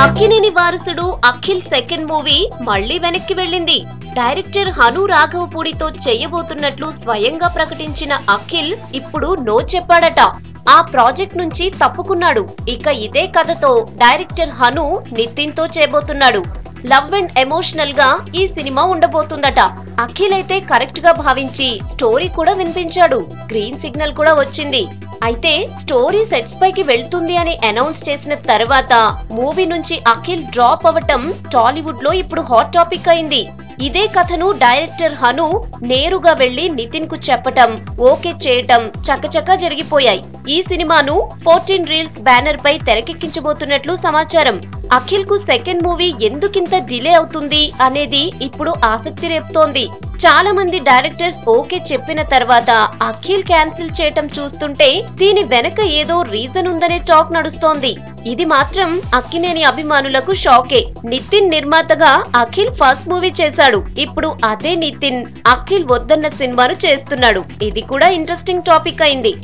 అక్కినేని వారసుడు Akhil second movie మళ్లీ వెనక్కి వెళ్ళింది. డైరెక్టర్ హను రాఘవపూడితో చేయబోతున్నట్లు స్వయంగా ప్రకటించిన అఖిల్ ఇప్పుడు నో చెప్పాడట. ఆ ప్రాజెక్ట్ నుంచి తప్పుకున్నాడు. ఇక ఇదే కథతో డైరెక్టర్ హను నితిన్ తో చేయబోతున్నాడు. లవ్ అండ్ ఎమోషనల్ గా ఈ సినిమా ఉండబోతుందట. అఖిల్ అయితే కరెక్ట్ గా భావించి స్టోరీ కూడా వినిపించాడు. గ్రీన్ సిగ్నల్ కూడా వచ్చింది. అయితే స్టోరీ సెట్స్ పైకి వెళ్తుంది అని అనౌన్స్ చేసిన తర్వాత మూవీ నుంచి అఖిల్ డ్రాప్ అవ్వటం టాలీవుడ్ లో ఇప్పుడు హాట్ టాపిక్ అయింది. ఇదే కథను డైరెక్టర్ హను నేరుగా వెళ్లి నితిన్ కు చెప్పటం, ఓకే చేయటం చకచకా జరిగిపోయాయి. ఈ సినిమాను 14 రీల్స్ బ్యానర్ పై తెరకెక్కించబోతున్నట్లు సమాచారం. అఖిల్ కు సెకండ్ మూవీ ఎందుకింత డిలే అవుతుంది అనేది ఇప్పుడు ఆసక్తి రేపుతోంది. చాలా మంది డైరెక్టర్స్ ఓకే చెప్పిన తర్వాత అఖిల్ క్యాన్సిల్ చేయటం చూస్తుంటే దీని వెనక ఏదో రీజన్ ఉందనే టాక్ నడుస్తోంది. ఇది మాత్రం అక్కినేని అభిమానులకు షాకే. నితిన్ నిర్మాతగా అఖిల్ ఫస్ట్ మూవీ చేశాడు. ఇప్పుడు అదే నితిన్ అఖిల్ వద్దన్న సినిమాను చేస్తున్నాడు. ఇది కూడా ఇంట్రెస్టింగ్ టాపిక్ అయింది.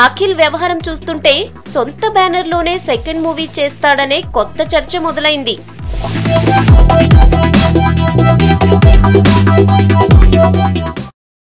అఖిల్ వ్యవహారం చూస్తుంటే సొంత బ్యానర్ లోనే సెకండ్ మూవీ చేస్తాడనే కొత్త చర్చ మొదలైంది.